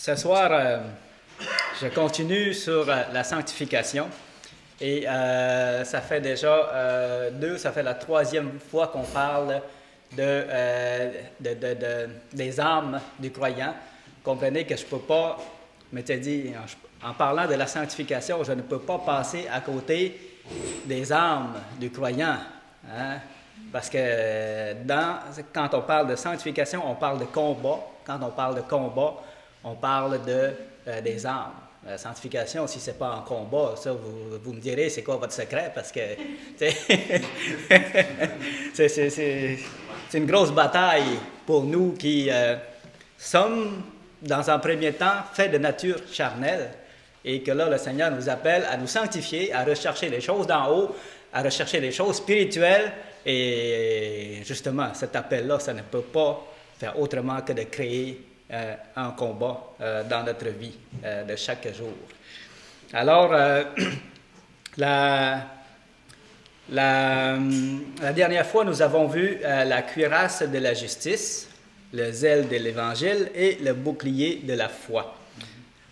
Ce soir, je continue sur la sanctification et ça fait déjà ça fait la troisième fois qu'on parle des âmes du croyant. Comprenez que je ne peux pas, m'était dit, en parlant de la sanctification, je ne peux pas passer à côté des âmes du croyant. Hein? Parce que quand on parle de sanctification, on parle de combat. Quand on parle de combat, on parle des âmes. La sanctification, si ce n'est pas en combat, ça, vous me direz, c'est quoi votre secret? Parce que c'est une grosse bataille pour nous qui sommes, dans un premier temps, faits de nature charnelle. Et que là, le Seigneur nous appelle à nous sanctifier, à rechercher les choses d'en haut, à rechercher les choses spirituelles. Et justement, cet appel-là, ça ne peut pas faire autrement que de créer un combat dans notre vie de chaque jour. Alors, la dernière fois, nous avons vu la cuirasse de la justice, le zèle de l'Évangile et le bouclier de la foi.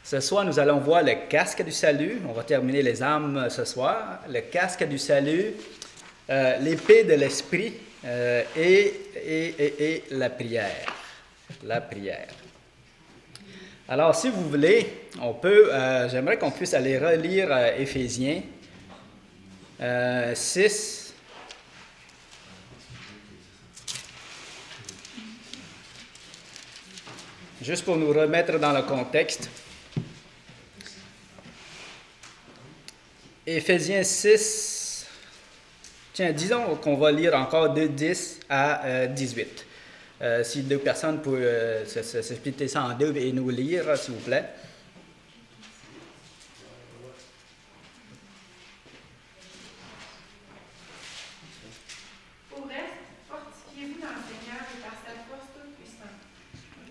Ce soir, nous allons voir le casque du salut. On va terminer les âmes ce soir. Le casque du salut, l'épée de l'esprit et la prière. La prière. Alors, si vous voulez, on peut, j'aimerais qu'on puisse aller relire Éphésiens 6. Juste pour nous remettre dans le contexte. Éphésiens 6, tiens, disons qu'on va lire encore de 10 à 18. Si deux personnes peuvent se splitter ça en deux et nous lire, s'il vous plaît. Au reste, fortifiez-vous dans le Seigneur et par sa force toute puissante.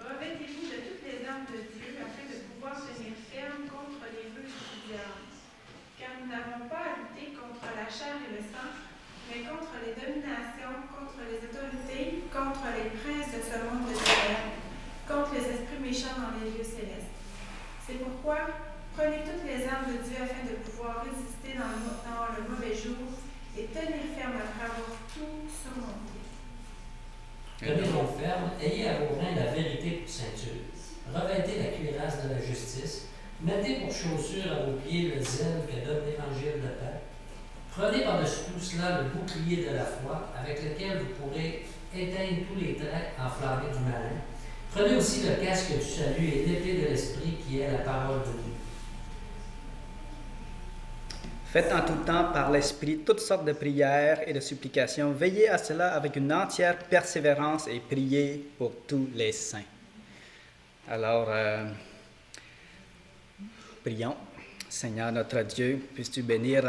Revêtez-vous de toutes les armes de Dieu afin de pouvoir tenir ferme contre les ruses du diable. Car nous n'avons pas à lutter contre la chair et le sang, mais contre les dominations, contre les autorités, contre les princes de ce monde de ténèbres, contre les esprits méchants dans les lieux célestes. C'est pourquoi, prenez toutes les armes de Dieu afin de pouvoir résister dans le mauvais jour et tenir ferme après avoir tout surmonté. Tenez donc ferme, ayez à vos reins la vérité pour ceinture. Revêtez la cuirasse de la justice. Mettez pour chaussure à vos pieds le zèle que donne l'évangile de paix. Prenez par-dessus tout cela le bouclier de la foi, avec lequel vous pourrez éteindre tous les traits enflammés du malin. Prenez aussi le casque du salut et l'épée de l'esprit qui est la parole de Dieu. Faites en tout temps par l'Esprit toutes sortes de prières et de supplications. Veillez à cela avec une entière persévérance et priez pour tous les saints. Alors, prions. Seigneur notre Dieu, puisses-tu bénir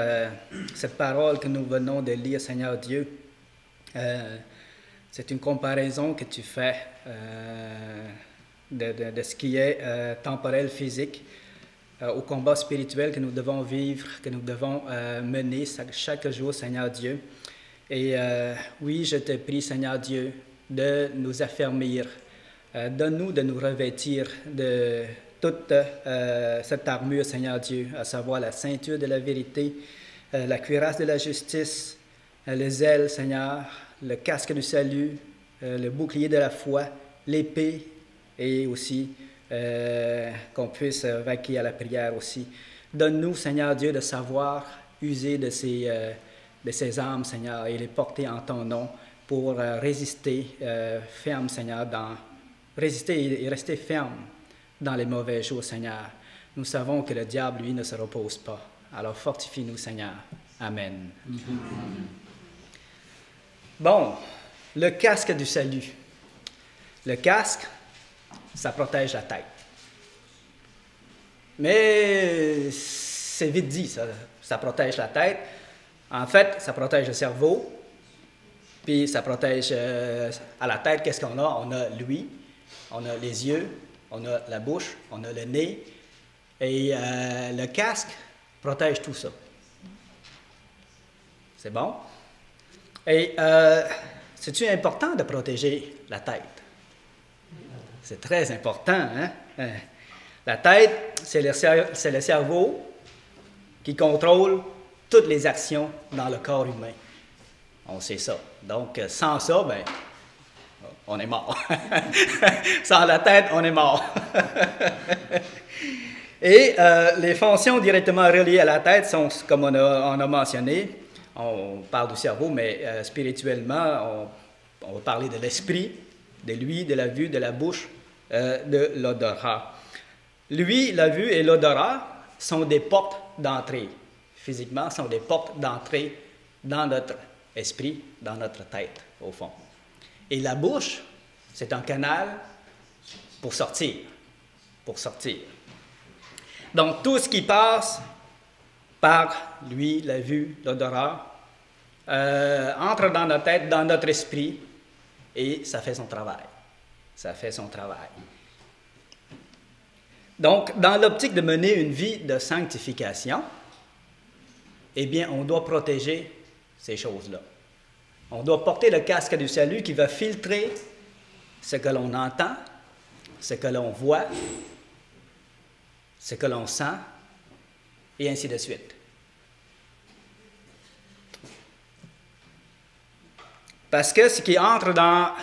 cette parole que nous venons de lire, Seigneur Dieu. C'est une comparaison que tu fais de ce qui est temporel, physique, au combat spirituel que nous devons vivre, que nous devons mener chaque jour, Seigneur Dieu. Et oui, je te prie, Seigneur Dieu, de nous affermir. Donne-nous de nous revêtir de toute cette armure, Seigneur Dieu, à savoir la ceinture de la vérité, la cuirasse de la justice, le zèle, Seigneur, le casque du salut, le bouclier de la foi, l'épée, et aussi qu'on puisse vaquer à la prière aussi. Donne-nous, Seigneur Dieu, de savoir user de ces armes, Seigneur, et les porter en ton nom pour résister ferme, Seigneur, résister et rester ferme dans les mauvais jours, Seigneur. Nous savons que le diable, lui, ne se repose pas. Alors fortifie-nous, Seigneur. Amen. Bon, le casque du salut. Le casque, ça protège la tête. Mais c'est vite dit, ça protège la tête. En fait, ça protège le cerveau, puis ça protège à la tête, qu'est-ce qu'on a? On a l'ouïe, on a les yeux, on a la bouche, on a le nez, et le casque protège tout ça. C'est bon? Et c'est-tu important de protéger la tête? C'est très important, hein? La tête, c'est le cerveau qui contrôle toutes les actions dans le corps humain. On sait ça. Donc, sans ça, ben, on est mort. Sans la tête, on est mort. Et les fonctions directement reliées à la tête sont, comme on a mentionné, on parle du cerveau, mais spirituellement, on va parler de l'esprit, de l'ouïe, de la vue, de la bouche, de l'odorat. L'ouïe, la vue et l'odorat sont des portes d'entrée. Physiquement, sont des portes d'entrée dans notre esprit, dans notre tête, au fond. Et la bouche, c'est un canal pour sortir. Pour sortir. Donc, tout ce qui passe par l'ouïe, la vue, l'odorat, entre dans notre tête, dans notre esprit, et ça fait son travail. Ça fait son travail. Donc, dans l'optique de mener une vie de sanctification, eh bien, on doit protéger ces choses-là. On doit porter le casque du salut qui va filtrer ce que l'on entend, ce que l'on voit, ce que l'on sent, et ainsi de suite. Parce que ce qui entre dans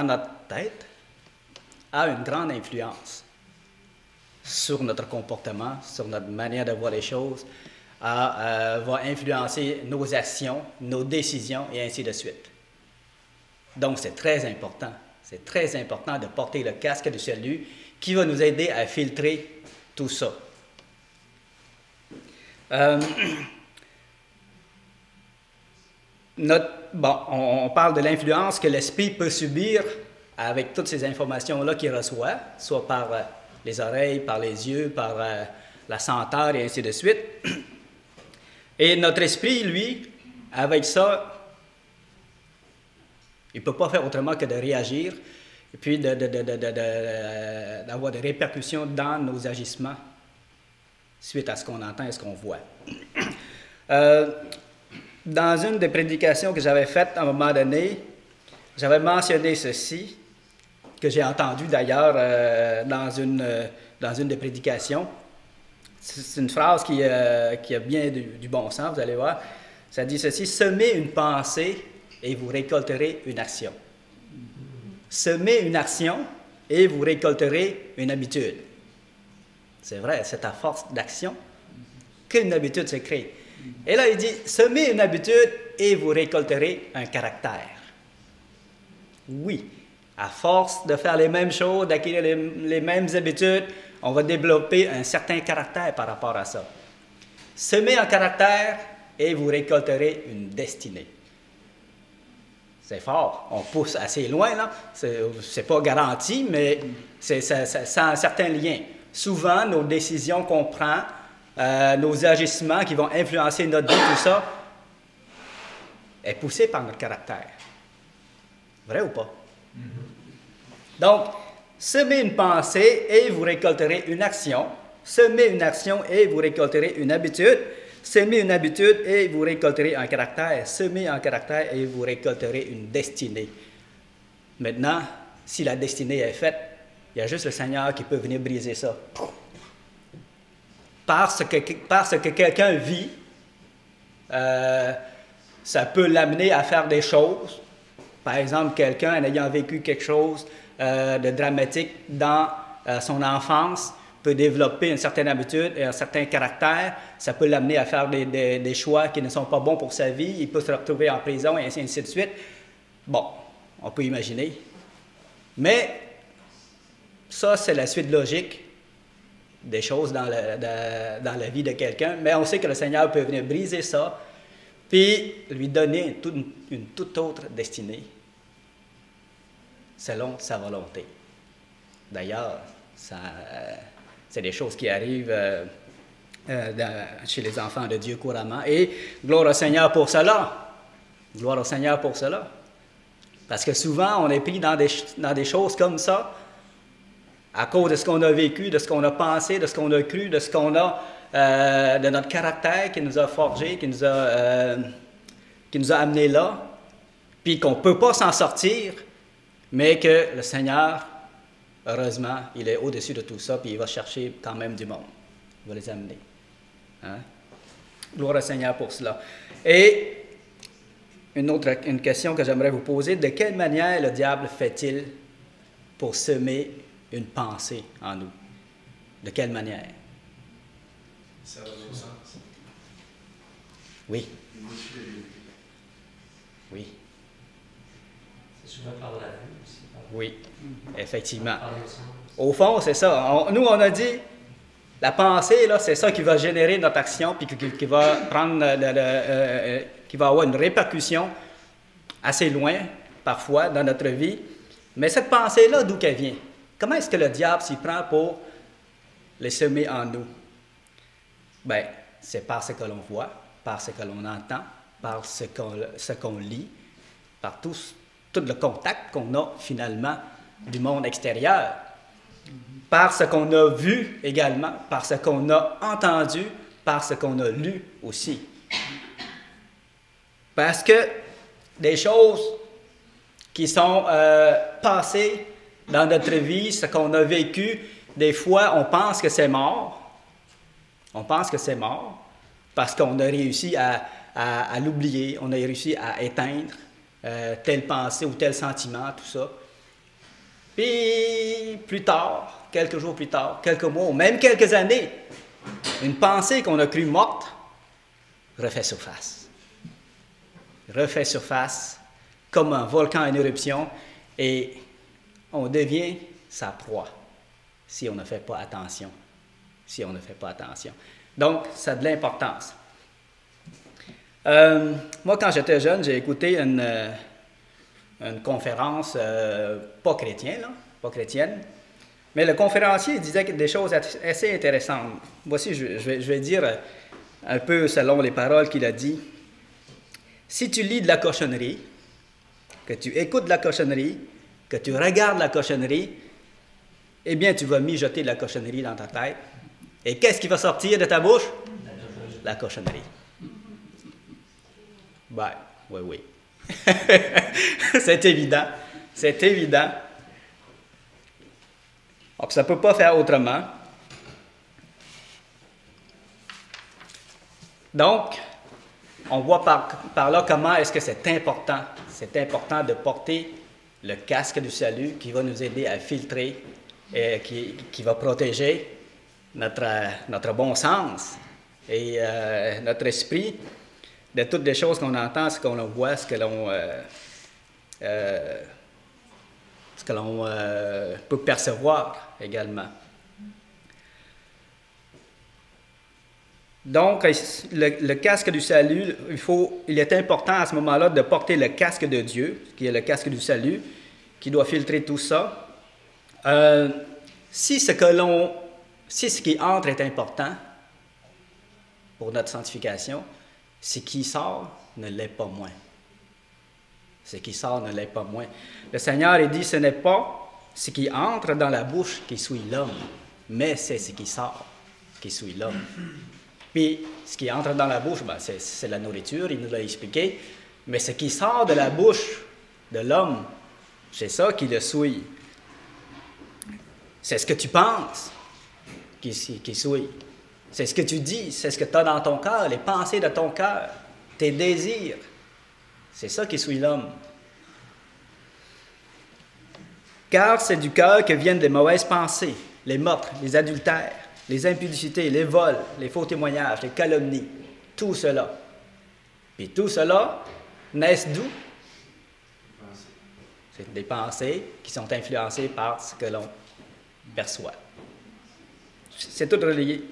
notre tête a une grande influence sur notre comportement, sur notre manière de voir les choses, va influencer nos actions, nos décisions, et ainsi de suite. Donc, c'est très important. C'est très important de porter le casque du salut qui va nous aider à filtrer tout ça. On parle de l'influence que l'esprit peut subir avec toutes ces informations-là qu'il reçoit, soit par les oreilles, par les yeux, par la senteur, et ainsi de suite. Et notre esprit, lui, avec ça, il ne peut pas faire autrement que de réagir et puis d'avoir des répercussions dans nos agissements suite à ce qu'on entend et ce qu'on voit. Dans une des prédications que j'avais faites à un moment donné, j'avais mentionné ceci, que j'ai entendu d'ailleurs dans une des prédications. C'est une phrase qui a bien du bon sens, vous allez voir. Ça dit ceci: « Semez une pensée et vous récolterez une action. » Semez une action et vous récolterez une habitude. C'est vrai, c'est à force d'action qu'une habitude se crée. Et là, il dit, semez une habitude et vous récolterez un caractère. Oui, à force de faire les mêmes choses, d'acquérir les mêmes habitudes, on va développer un certain caractère par rapport à ça. Semez un caractère et vous récolterez une destinée. C'est fort, on pousse assez loin, là. C'est pas garanti, mais ça a un certain lien. Souvent, nos décisions qu'on prend, nos agissements qui vont influencer notre vie, tout ça, est poussé par notre caractère. Vrai ou pas? Donc, semez une pensée et vous récolterez une action. Semez une action et vous récolterez une habitude. Semez une habitude et vous récolterez un caractère. Semez un caractère et vous récolterez une destinée. Maintenant, si la destinée est faite, il y a juste le Seigneur qui peut venir briser ça. Parce que quelqu'un vit, ça peut l'amener à faire des choses. Par exemple, quelqu'un en ayant vécu quelque chose de dramatique dans son enfance peut développer une certaine habitude et un certain caractère. Ça peut l'amener à faire des choix qui ne sont pas bons pour sa vie. Il peut se retrouver en prison et ainsi de suite. Bon, on peut imaginer. Mais ça, c'est la suite logique des choses dans la vie de quelqu'un. Mais on sait que le Seigneur peut venir briser ça puis lui donner une toute autre destinée selon sa volonté. D'ailleurs, c'est des choses qui arrivent chez les enfants de Dieu couramment. Et gloire au Seigneur pour cela. Gloire au Seigneur pour cela. Parce que souvent, on est pris dans des choses comme ça à cause de ce qu'on a vécu, de ce qu'on a pensé, de ce qu'on a cru, de ce qu'on a, de notre caractère qui nous a forgé, qui nous a amenés là, puis qu'on ne peut pas s'en sortir, mais que le Seigneur heureusement, il est au-dessus de tout ça, puis il va chercher quand même du monde. Il va les amener. Hein? Gloire au Seigneur pour cela. Et une question que j'aimerais vous poser, de quelle manière le diable fait-il pour semer une pensée en nous? De quelle manière? Ça va au sens. Oui. Oui. C'est souvent par la vue aussi. Oui, effectivement. Par le sens. Au fond, c'est ça. Nous, on a dit, la pensée, là, c'est ça qui va générer notre action, puis qui va prendre qui va avoir une répercussion assez loin, parfois, dans notre vie. Mais cette pensée-là, d'où qu'elle vient? Comment est-ce que le diable s'y prend pour les semer en nous? Bien, c'est par ce que l'on voit, par ce que l'on entend, par ce qu'on lit, par tout le contact qu'on a finalement du monde extérieur, par ce qu'on a vu également, par ce qu'on a entendu, par ce qu'on a lu aussi. Parce que des choses qui sont passées dans notre vie, ce qu'on a vécu, des fois on pense que c'est mort. On pense que c'est mort parce qu'on a réussi à l'oublier, on a réussi à éteindre telle pensée ou tel sentiment, tout ça. Puis plus tard, quelques jours plus tard, quelques mois, ou même quelques années, une pensée qu'on a crue morte refait surface. Refait surface comme un volcan en éruption et on devient sa proie si on ne fait pas attention. Si on ne fait pas attention. Donc, ça a de l'importance. Moi, quand j'étais jeune, j'ai écouté une conférence pas chrétienne, pas chrétienne, mais le conférencier disait des choses assez intéressantes. Voici, je vais dire un peu selon les paroles qu'il a dit. Si tu lis de la cochonnerie, que tu écoutes de la cochonnerie, que tu regardes la cochonnerie, eh bien, tu vas mijoter de la cochonnerie dans ta tête. Et qu'est-ce qui va sortir de ta bouche? La cochonnerie. Ben, oui. C'est évident. C'est évident. Donc, ça ne peut pas faire autrement. Donc, on voit par là comment est-ce que c'est important. C'est important de porter le casque du salut qui va nous aider à filtrer et qui va protéger notre bon sens et notre esprit de toutes les choses qu'on entend, ce qu'on voit, ce que l'on peut percevoir également. Donc, le casque du salut, il est important à ce moment-là de porter le casque de Dieu, qui est le casque du salut, qui doit filtrer tout ça. Si ce qui entre est important pour notre sanctification, ce qui sort ne l'est pas moins. Ce qui sort ne l'est pas moins. Le Seigneur il dit, ce n'est pas ce qui entre dans la bouche qui souille l'homme, mais c'est ce qui sort qui souille l'homme. Puis, ce qui entre dans la bouche, ben, c'est la nourriture, il nous l'a expliqué, mais ce qui sort de la bouche de l'homme, c'est ça qui le souille. C'est ce que tu penses qui souille. C'est ce que tu dis, c'est ce que tu as dans ton cœur, les pensées de ton cœur, tes désirs. C'est ça qui souille l'homme. Car c'est du cœur que viennent les mauvaises pensées, les meurtres, les adultères, les impudicités, les vols, les faux témoignages, les calomnies, tout cela. Puis tout cela naissent d'où? C'est des pensées qui sont influencées par ce que l'on perçoit. C'est tout relié.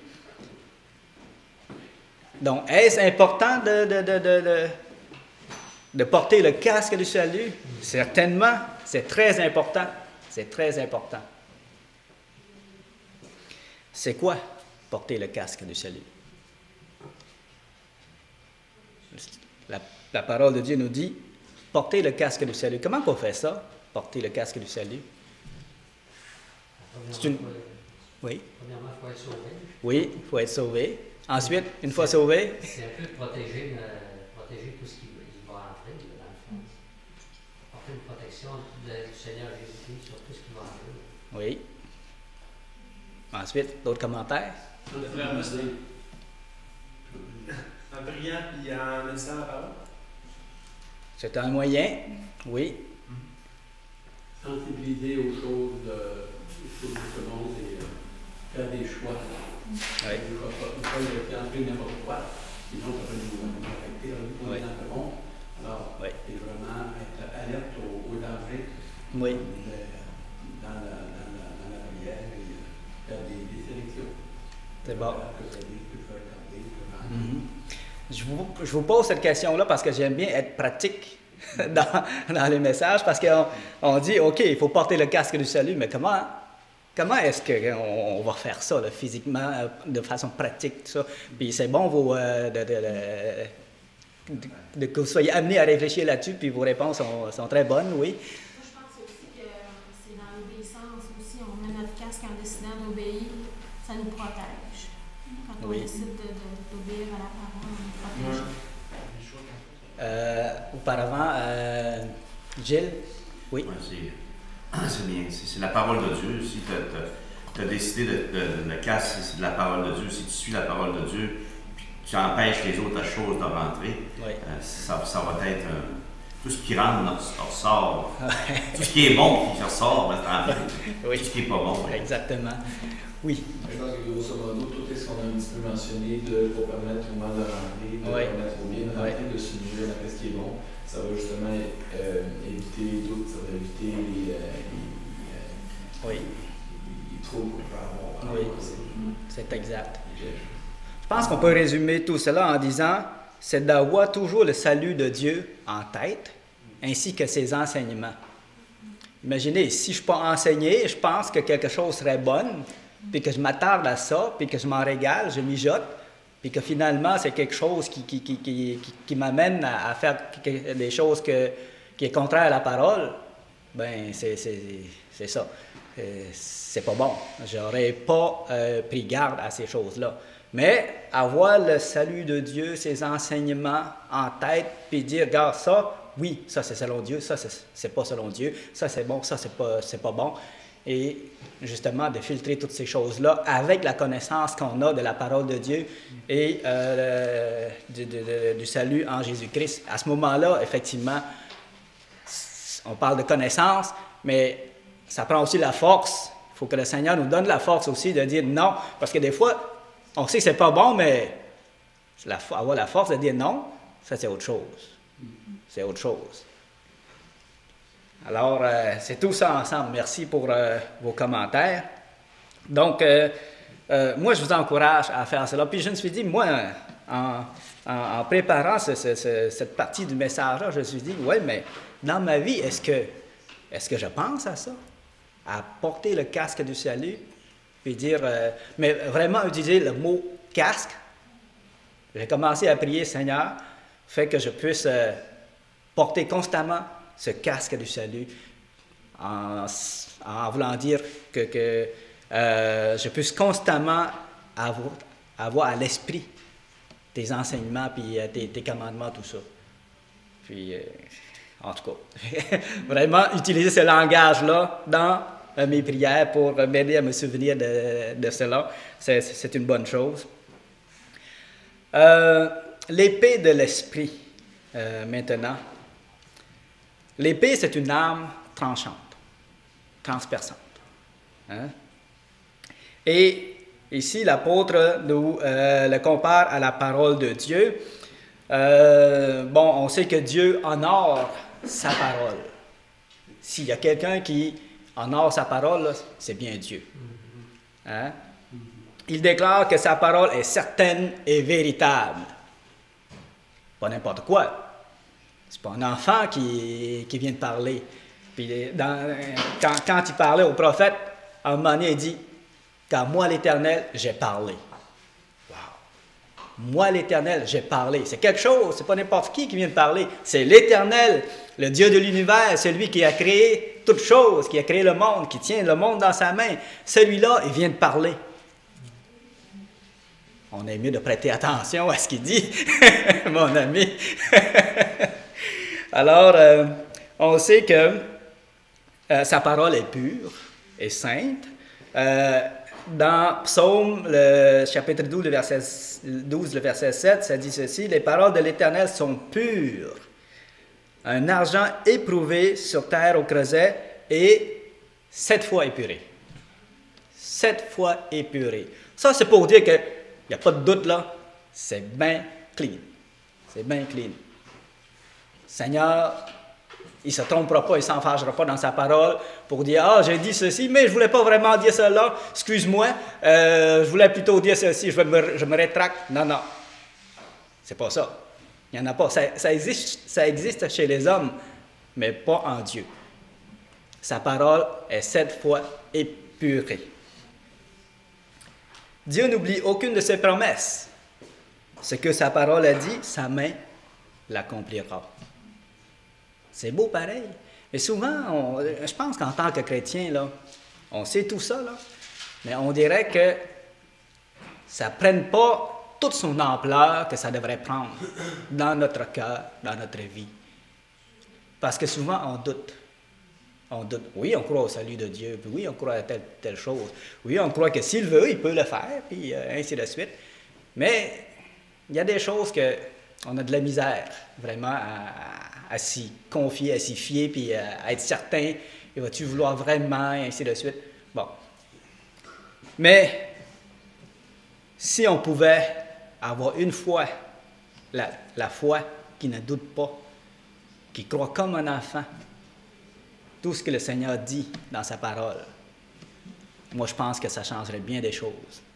Donc, est-ce important de porter le casque du salut? Certainement, c'est très important. C'est très important. C'est quoi porter le casque du salut? La parole de Dieu nous dit, porter le casque du salut. Comment on fait ça, porter le casque du salut? Oui. Premièrement, il faut être sauvé. Oui, il faut être sauvé. Ensuite, une fois sauvé, c'est un peu de protéger tout ce qui va entrer, dans le fond. Porter une protection du Seigneur Jésus-Christ sur tout ce qui va entrer. Oui. Ensuite, d'autres commentaires? Le frère Musté. En priant puis en méditant la parole. C'est un moyen, oui. Sensibiliser aux choses du monde et faire des choix. Oui. Il ne faut pas entrer n'importe quoi, sinon ça peut nous affecter dans le monde. Alors, Oui. c'est vraiment être alerte aux dangers Oui. dans la prière et faire des sélections. C'est bon. Que ça dit que je vais regarder, Je vous pose cette question-là parce que j'aime bien être pratique dans les messages, parce qu'on dit, OK, il faut porter le casque du salut, mais comment est-ce qu'on va faire ça, là, physiquement, de façon pratique, tout ça? Puis c'est bon que vous soyez amenés à réfléchir là-dessus, puis vos réponses sont très bonnes, oui. Moi, je pense aussi que c'est dans l'obéissance aussi. On met notre casque en décidant d'obéir, ça nous protège. Quand on décide d'obéir à la parole, on nous protège. Auparavant, Gilles, oui. Ouais, c'est bien. C'est la parole de Dieu. Si tu as décidé le casque, c'est de la parole de Dieu. Si tu suis la parole de Dieu, puis tu empêches les autres choses de rentrer, Oui. ça va être tout ce qui rentre ressort. Tout ce qui est bon qui ressort va rentrer. Oui. Tout ce qui n'est pas bon. Exactement. Oui. Je pense que grosso modo, tout ce qu'on a un petit peu mentionné pour permettre au mal de rentrer, de permettre au bien de rentrer, de s'unir à ce qui est bon, ça va justement éviter les doutes, ça va éviter les troubles qu'on peut avoir. Oui, c'est exact. Je pense qu'on peut résumer tout cela en disant, c'est d'avoir toujours le salut de Dieu en tête, ainsi que ses enseignements. Imaginez, si je ne suis pas enseigné, je pense que quelque chose serait bon, puis que je m'attarde à ça, puis que je m'en régale, je mijote, puis que finalement, c'est quelque chose qui m'amène à faire des choses qui est contraire à la parole, ben c'est ça. C'est pas bon. J'aurais pas pris garde à ces choses-là. Mais avoir le salut de Dieu, ses enseignements en tête, puis dire, regarde ça, oui, ça c'est selon Dieu, ça c'est pas selon Dieu, ça c'est bon, ça c'est pas bon. Et justement, de filtrer toutes ces choses-là avec la connaissance qu'on a de la parole de Dieu et du salut en Jésus-Christ. À ce moment-là, effectivement, on parle de connaissance, mais ça prend aussi la force. Il faut que le Seigneur nous donne la force aussi de dire non, parce que des fois, on sait que c'est pas bon, mais avoir la force de dire non, ça c'est autre chose. C'est autre chose. Alors, c'est tout ça ensemble. Merci pour vos commentaires. Donc, moi, je vous encourage à faire cela. Puis je me suis dit, moi, en préparant cette partie du message-là, je me suis dit, oui, mais dans ma vie, est-ce que je pense à ça? À porter le casque du salut? Puis dire, mais vraiment utiliser le mot casque. J'ai commencé à prier, Seigneur, fait que je puisse porter constamment ce casque du salut, en voulant dire que je puisse constamment avoir à l'esprit tes enseignements, puis tes commandements, tout ça. Puis, en tout cas, vraiment utiliser ce langage-là dans mes prières pour m'aider à me souvenir de cela, c'est une bonne chose. L'épée de l'esprit, maintenant. L'épée, c'est une arme tranchante, transperçante. Hein? Et ici, l'apôtre nous le compare à la parole de Dieu. On sait que Dieu honore sa parole. S'il y a quelqu'un qui honore sa parole, c'est bien Dieu. Hein? Il déclare que sa parole est certaine et véritable. Pas n'importe quoi. C'est pas un enfant qui vient de parler. Puis quand il parlait au prophète, à un moment donné, il dit, « Car moi, l'Éternel, j'ai parlé. » Wow! Moi, l'Éternel, j'ai parlé. C'est quelque chose, c'est pas n'importe qui vient de parler. C'est l'Éternel, le Dieu de l'univers, celui qui a créé toutes choses, qui a créé le monde, qui tient le monde dans sa main. Celui-là, il vient de parler. On est mieux de prêter attention à ce qu'il dit, mon ami. Alors, on sait que sa parole est pure, et sainte. Dans Psaume, le chapitre 12, le verset 7, ça dit ceci: « Les paroles de l'Éternel sont pures, un argent éprouvé sur terre au creuset et 7 fois épuré. » 7 fois épuré. Ça, c'est pour dire qu'il n'y a pas de doute là, c'est bien clean. C'est bien clean. Seigneur, il ne se trompera pas, il ne s'enfargera pas dans sa parole pour dire « Ah, j'ai dit ceci, mais je ne voulais pas vraiment dire cela, excuse-moi, je voulais plutôt dire ceci, je me rétracte. » Non, non, c'est pas ça. Il n'y en a pas. Ça existe chez les hommes, mais pas en Dieu. Sa parole est 7 fois épurée. Dieu n'oublie aucune de ses promesses. Ce que sa parole a dit, sa main l'accomplira. C'est beau pareil. Et souvent, je pense qu'en tant que chrétien, là, on sait tout ça, là, mais on dirait que ça ne prenne pas toute son ampleur que ça devrait prendre dans notre cœur, dans notre vie. Parce que souvent, on doute. On doute. Oui, on croit au salut de Dieu, puis oui, on croit à telle chose. Oui, on croit que s'il veut, il peut le faire, puis ainsi de suite. Mais il y a des choses qu'on a de la misère vraiment à s'y confier, à s'y fier, puis à être certain, et vas-tu vouloir vraiment, et ainsi de suite. Bon. Mais si on pouvait avoir une foi, la foi qui ne doute pas, qui croit comme un enfant, tout ce que le Seigneur dit dans sa parole, moi je pense que ça changerait bien des choses.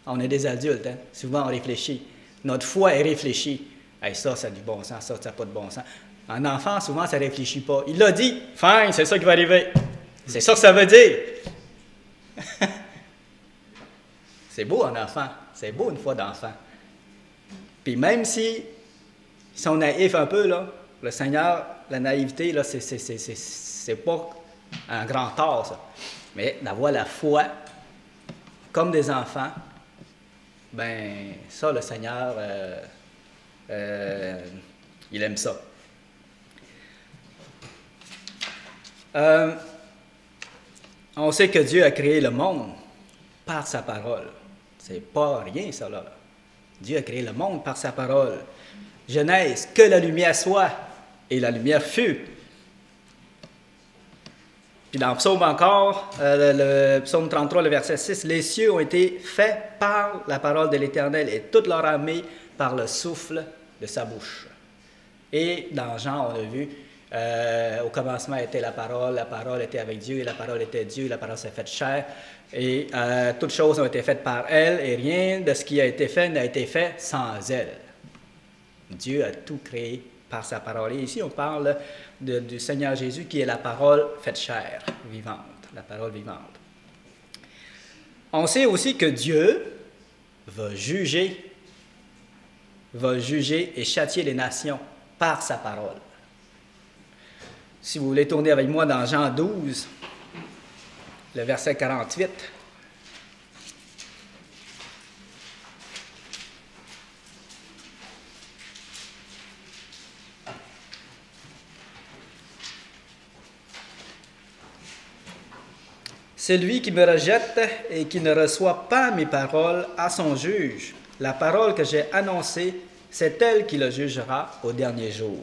On est des adultes, hein? Souvent on réfléchit. Notre foi est réfléchie. Hey, ça a du bon sens, ça n'a pas de bon sens. Un enfant, souvent, ça ne réfléchit pas. Il l'a dit, fine, c'est ça qui va arriver. C'est ça que ça veut dire. C'est beau un enfant, c'est beau une foi d'enfant. Puis même si ils sont naïfs un peu, là, le Seigneur, la naïveté, là, c'est pas un grand tort, ça. Mais d'avoir la foi comme des enfants, ben ça, le Seigneur, il aime ça. On sait que Dieu a créé le monde par sa parole. C'est pas rien, ça, là. Dieu a créé le monde par sa parole. Genèse, que la lumière soit, et la lumière fut. Puis dans le psaume encore, le psaume 33, le verset 6, « Les cieux ont été faits par la parole de l'Éternel et toute leur armée par le souffle de sa bouche. » Et dans Jean, on a vu, au commencement était la parole était avec Dieu, et la parole était Dieu, et la parole s'est faite chair, et toutes choses ont été faites par elle, et rien de ce qui a été fait n'a été fait sans elle. Dieu a tout créé par sa parole. Et ici, on parle du Seigneur Jésus qui est la parole faite chair, vivante, la parole vivante. On sait aussi que Dieu va juger et châtier les nations par sa parole. Si vous voulez tourner avec moi dans Jean 12, le verset 48. Celui qui me rejette et qui ne reçoit pas mes paroles à son juge. La parole que j'ai annoncée, c'est elle qui le jugera au dernier jour.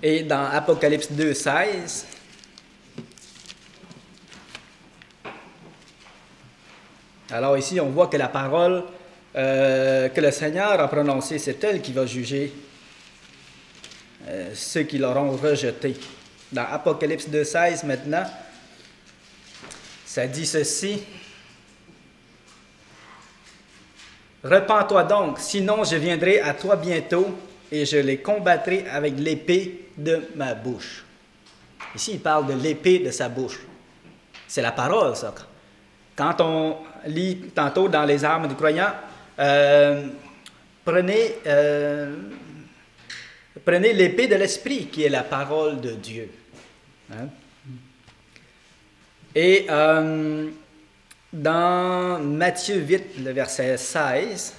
Et dans Apocalypse 2, 16, alors ici on voit que la parole que le Seigneur a prononcée, c'est elle qui va juger ceux qui l'auront rejeté. Dans Apocalypse 2, 16 maintenant, ça dit ceci. « Repens-toi donc, sinon je viendrai à toi bientôt et je les combattrai avec l'épée de ma bouche. » Ici, il parle de l'épée de sa bouche. C'est la parole, ça. Quand on lit tantôt dans les armes du croyant, prenez l'épée de l'esprit, qui est la parole de Dieu. Hein? Et dans Matthieu 8, le verset 16,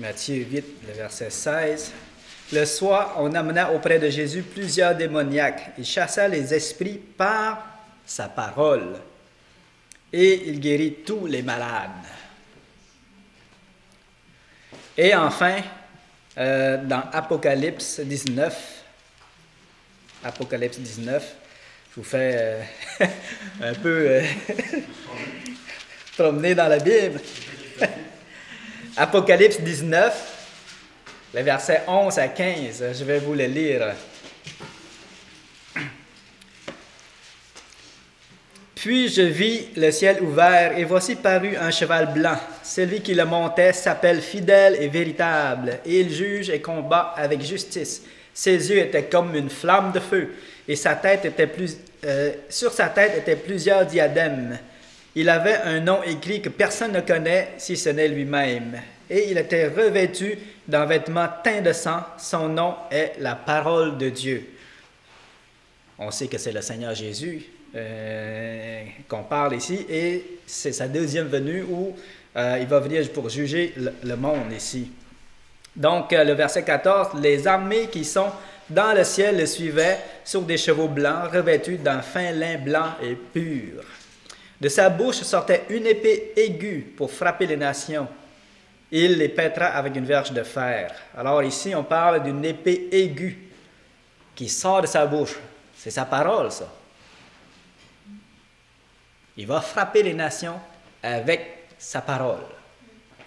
Matthieu 8, le verset 16. Le soir, on amena auprès de Jésus plusieurs démoniaques. Il chassa les esprits par sa parole et il guérit tous les malades. Et enfin, dans Apocalypse 19, je vous fais un peu promener dans la Bible. Apocalypse 19, les versets 11 à 15, je vais vous les lire. Puis je vis le ciel ouvert, et voici parut un cheval blanc. Celui qui le montait s'appelle Fidèle et Véritable, et il juge et combat avec justice. Ses yeux étaient comme une flamme de feu, et sur sa tête étaient plusieurs diadèmes. Il avait un nom écrit que personne ne connaît si ce n'est lui-même. Et il était revêtu d'un vêtement teint de sang. Son nom est la parole de Dieu. On sait que c'est le Seigneur Jésus qu'on parle ici, et c'est sa deuxième venue où il va venir pour juger le monde ici. Donc, le verset 14, « Les armées qui sont dans le ciel le suivaient sur des chevaux blancs, revêtus d'un fin lin blanc et pur. De sa bouche sortait une épée aiguë pour frapper les nations. Il les pètera avec une verge de fer. » Alors ici, on parle d'une épée aiguë qui sort de sa bouche. C'est sa parole, ça. Il va frapper les nations avec sa parole.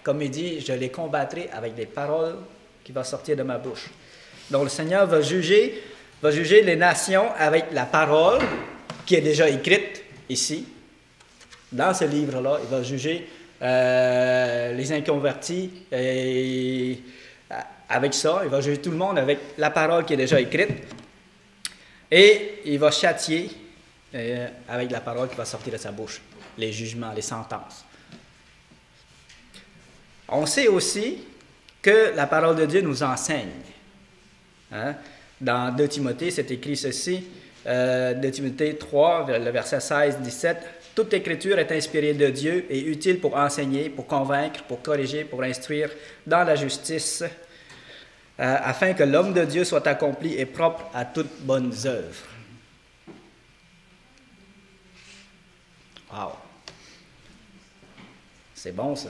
Comme il dit, je les combattrai avec des paroles qui vont sortir de ma bouche. Donc le Seigneur va juger les nations avec la parole qui est déjà écrite ici. Dans ce livre-là, il va juger les inconvertis et avec ça, il va juger tout le monde avec la parole qui est déjà écrite. Et il va châtier avec la parole qui va sortir de sa bouche, les jugements, les sentences. On sait aussi que la parole de Dieu nous enseigne. Hein? Dans 2 Timothée, c'est écrit ceci, 2 Timothée 3, le verset 16-17, « Toute écriture est inspirée de Dieu et utile pour enseigner, pour convaincre, pour corriger, pour instruire dans la justice, afin que l'homme de Dieu soit accompli et propre à toutes bonnes œuvres. » Wow! C'est bon, ça.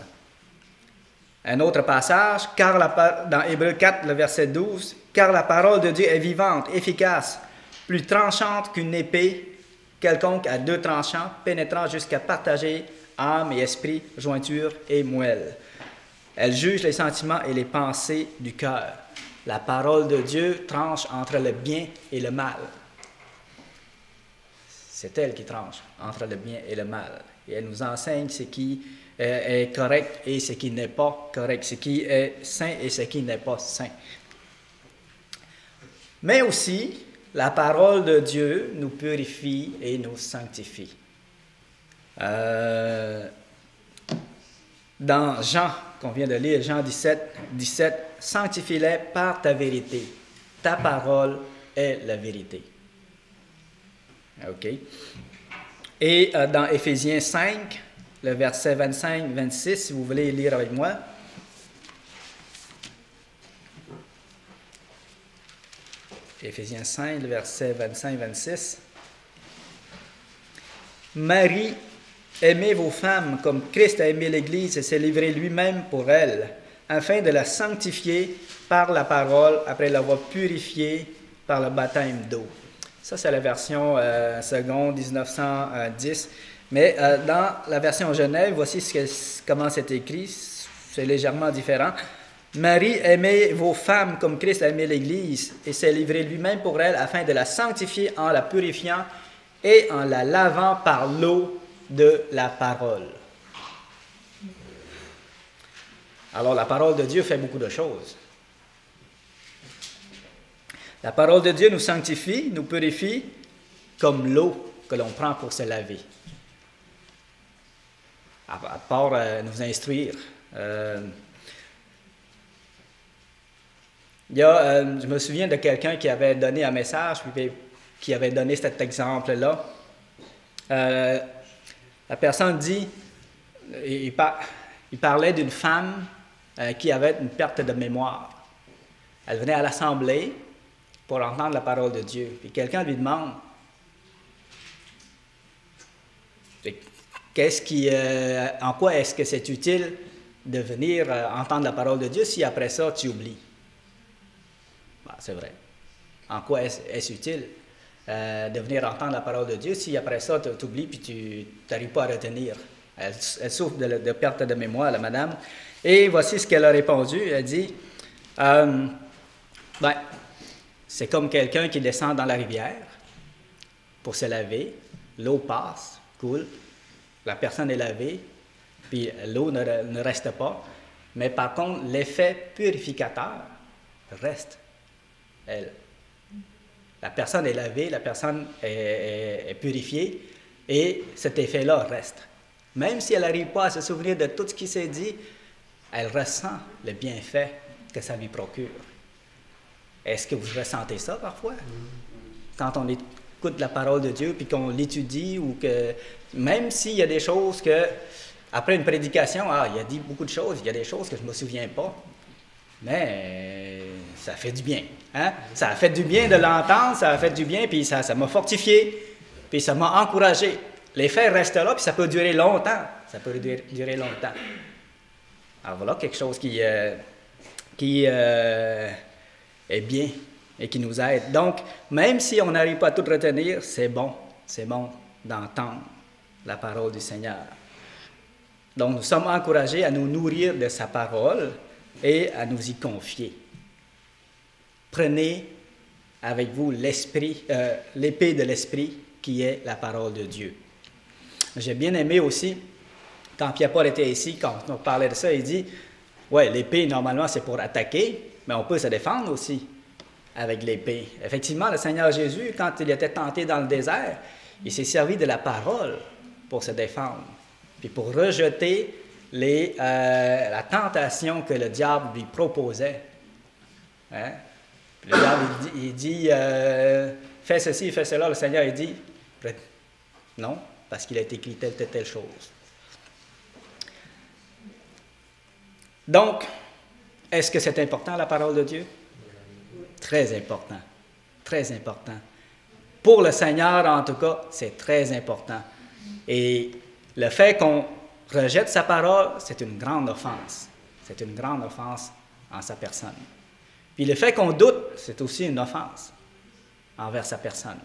Un autre passage, dans Hébreux 4, le verset 12, « Car la parole de Dieu est vivante, efficace, plus tranchante qu'une épée quelconque à 2 tranchants, pénétrant jusqu'à partager âme et esprit, jointure et moelle. Elle juge les sentiments et les pensées du cœur. » La parole de Dieu tranche entre le bien et le mal. C'est elle qui tranche entre le bien et le mal. Et elle nous enseigne ce qui est correct et ce qui n'est pas correct, ce qui est saint et ce qui n'est pas saint. Mais aussi, la parole de Dieu nous purifie et nous sanctifie. Dans Jean, qu'on vient de lire, Jean 17, « Sanctifie-les par ta vérité. Ta parole est la vérité. » OK. Et dans Éphésiens 5, le verset 25-26, si vous voulez lire avec moi. Éphésiens 5, le verset 25-26. « Marie, aimez vos femmes comme Christ a aimé l'Église et s'est livré lui-même pour elle, afin de la sanctifier par la parole, après l'avoir purifiée par le baptême d'eau. » Ça, c'est la version seconde 1910. Mais dans la version Genève, voici comment c'est écrit. C'est légèrement différent. « Marie, aimez vos femmes comme Christ a aimé l'Église et s'est livré lui-même pour elle afin de la sanctifier en la purifiant et en la lavant par l'eau de la parole. » Alors, la parole de Dieu fait beaucoup de choses. La parole de Dieu nous sanctifie, nous purifie comme l'eau que l'on prend pour se laver. À part nous instruire. Je me souviens de quelqu'un qui avait donné un message, qui avait donné cet exemple-là. La personne dit, il parlait d'une femme qui avait une perte de mémoire. Elle venait à l'assemblée pour entendre la parole de Dieu. Puis quelqu'un lui demande, en quoi est-ce que c'est utile de venir entendre la parole de Dieu si après ça tu oublies? Ben, c'est vrai. En quoi est-ce utile de venir entendre la parole de Dieu si après ça tu oublies puis tu n'arrives pas à retenir? Elle souffre de perte de mémoire, la madame. Et voici ce qu'elle a répondu. Elle dit, c'est comme quelqu'un qui descend dans la rivière pour se laver. L'eau passe, coule. La personne est lavée, puis l'eau ne reste pas. Mais par contre, l'effet purificateur reste, elle. La personne est lavée, la personne est purifiée, et cet effet-là reste. Même si elle n'arrive pas à se souvenir de tout ce qui s'est dit, elle ressent le bienfait que ça lui procure. Est-ce que vous ressentez ça parfois? Quand on écoute la parole de Dieu, puis qu'on l'étudie, ou que même s'il y a des choses que, après une prédication, il a dit beaucoup de choses, il y a des choses que je ne me souviens pas, mais ça fait du bien. Hein? Ça a fait du bien de l'entendre, ça a fait du bien, puis ça m'a fortifié, puis ça m'a encouragé. L'effet reste là, puis ça peut durer longtemps. Ça peut durer longtemps. Alors voilà quelque chose qui est bien et qui nous aide. Donc, même si on n'arrive pas à tout retenir, c'est bon d'entendre la parole du Seigneur. Donc, nous sommes encouragés à nous nourrir de sa parole et à nous y confier. Prenez avec vous l'épée de l'Esprit qui est la parole de Dieu. J'ai bien aimé aussi, quand Pierre-Paul était ici, quand on parlait de ça, il dit, ouais, l'épée, normalement, c'est pour attaquer, mais on peut se défendre aussi avec l'épée. Effectivement, le Seigneur Jésus, quand il était tenté dans le désert, il s'est servi de la parole pour se défendre, puis pour rejeter la tentation que le diable lui proposait. Hein? Puis le diable, il dit, fais ceci, fais cela. Le Seigneur, il dit, non, parce qu'il a été écrit telle chose. Donc, est-ce que c'est important, la parole de Dieu? Très important. Très important. Pour le Seigneur, en tout cas, c'est très important. Et le fait qu'on rejette sa parole, c'est une grande offense. C'est une grande offense en sa personne. Puis le fait qu'on doute, c'est aussi une offense envers sa personne.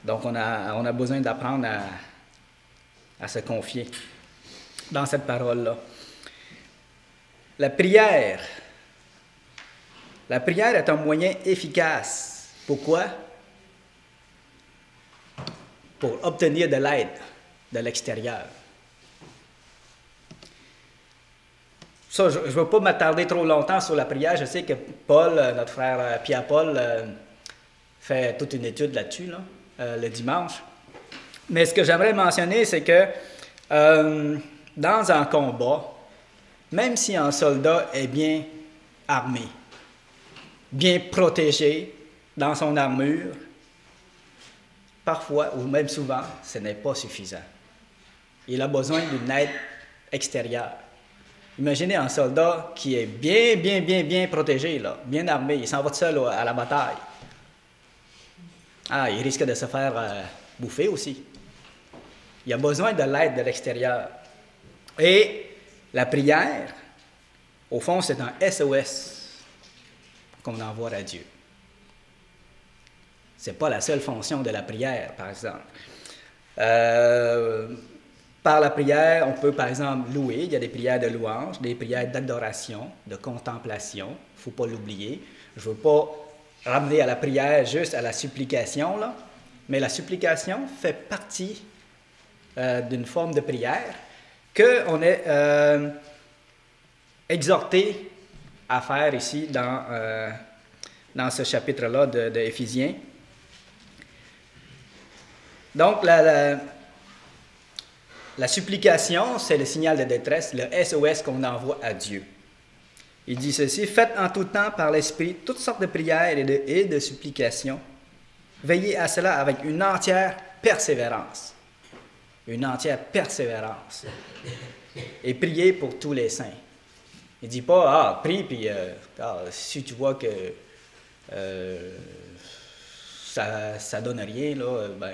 Donc, on a besoin d'apprendre à se confier dans cette parole-là. La prière est un moyen efficace. Pourquoi? Pour obtenir de l'aide de l'extérieur. Ça, je ne veux pas m'attarder trop longtemps sur la prière. Je sais que Paul, notre frère Pierre-Paul, fait toute une étude là-dessus, le dimanche. Mais ce que j'aimerais mentionner, c'est que dans un combat, même si un soldat est bien armé, bien protégé dans son armure, parfois, ou même souvent, ce n'est pas suffisant. Il a besoin d'une aide extérieure. Imaginez un soldat qui est bien protégé, là, bien armé, il s'en va tout seul à la bataille. Il risque de se faire bouffer aussi. Il a besoin de l'aide de l'extérieur. Et la prière, au fond, c'est un SOS qu'on envoie à Dieu. Ce n'est pas la seule fonction de la prière, par exemple. Par la prière, on peut, par exemple, louer. Il y a des prières de louange, des prières d'adoration, de contemplation. Il ne faut pas l'oublier. Je ne veux pas ramener à la prière juste à la supplication, là, mais la supplication fait partie d'une forme de prière qu'on est exhorté à faire ici dans ce chapitre-là de Éphésiens. Donc, la supplication, c'est le signal de détresse, le SOS qu'on envoie à Dieu. Il dit ceci, « Faites en tout temps par l'Esprit toutes sortes de prières et de supplications. Veillez à cela avec une entière persévérance. » Une entière persévérance. Et priez pour tous les saints. Il ne dit pas, prie, puis si tu vois que ça donne rien, là, ben,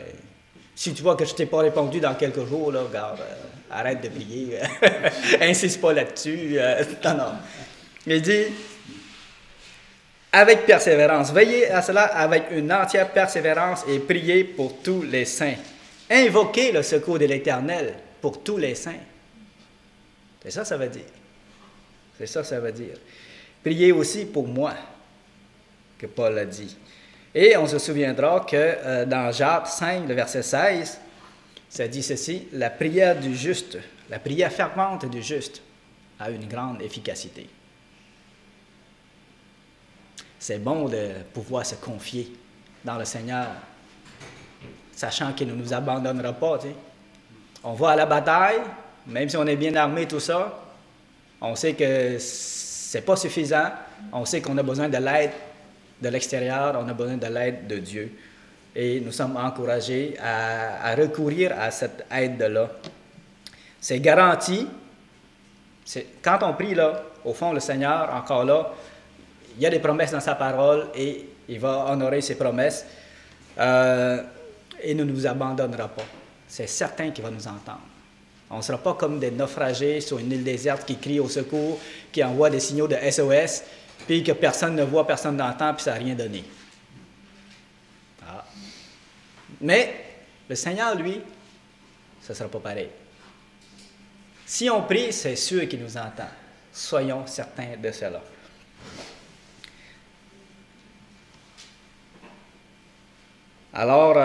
si tu vois que je ne t'ai pas répondu dans quelques jours, là, regarde, arrête de prier, insiste pas là-dessus. Non. Il dit, avec persévérance, veillez à cela avec une entière persévérance et priez pour tous les saints. Invoquez le secours de l'Éternel pour tous les saints. C'est ça, ça veut dire. C'est ça, ça veut dire. Priez aussi pour moi, que Paul a dit. Et on se souviendra que dans Jacques 5, le verset 16, ça dit ceci, la prière du juste, la prière fervente du juste a une grande efficacité. C'est bon de pouvoir se confier dans le Seigneur, sachant qu'il ne nous abandonnera pas. Tu sais. On va à la bataille, même si on est bien armé, tout ça, on sait que c'est pas suffisant, on sait qu'on a besoin de l'aide de l'extérieur, on a besoin de l'aide de Dieu. Et nous sommes encouragés à recourir à cette aide-là. C'est garanti. Quand on prie, là, au fond, le Seigneur, encore là, il y a des promesses dans sa parole et il va honorer ses promesses. Et ne nous abandonnera pas. C'est certain qu'il va nous entendre. On ne sera pas comme des naufragés sur une île déserte qui crient au secours, qui envoient des signaux de SOS, puis que personne ne voit, personne n'entend, puis ça n'a rien donné. Ah. Mais le Seigneur, lui, ce ne sera pas pareil. Si on prie, c'est sûr qu'il nous entend. Soyons certains de cela. Alors,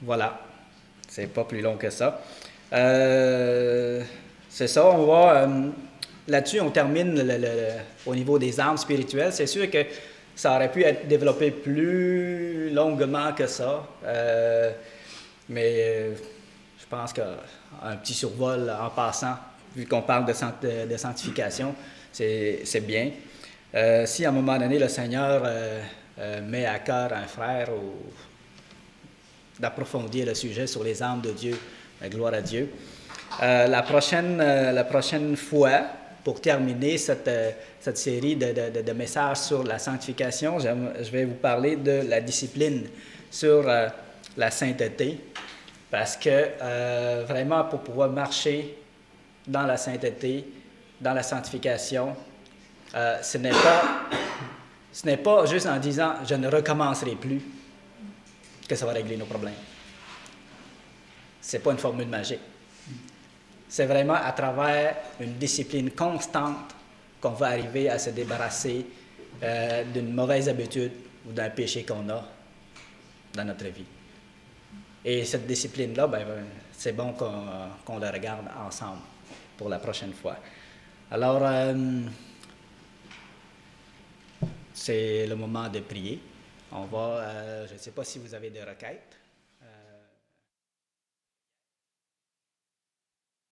voilà. C'est pas plus long que ça. C'est ça, on va... là-dessus, on termine au niveau des armes spirituelles. C'est sûr que ça aurait pu être développé plus longuement que ça. Mais je pense qu'un petit survol en passant, vu qu'on parle de sanctification, c'est bien. Si à un moment donné, le Seigneur met à cœur un frère d'approfondir le sujet sur les armes de Dieu, gloire à Dieu. La prochaine fois, pour terminer cette série de messages sur la sanctification, je vais vous parler de la discipline sur la sainteté, parce que vraiment, pour pouvoir marcher dans la sainteté, dans la sanctification, ce n'est pas juste en disant « je ne recommencerai plus » que ça va régler nos problèmes. Ce n'est pas une formule magique. C'est vraiment à travers une discipline constante qu'on va arriver à se débarrasser d'une mauvaise habitude ou d'un péché qu'on a dans notre vie. Et cette discipline-là, c'est bon qu'on la regarde ensemble pour la prochaine fois. Alors, c'est le moment de prier. On va, je ne sais pas si vous avez des requêtes.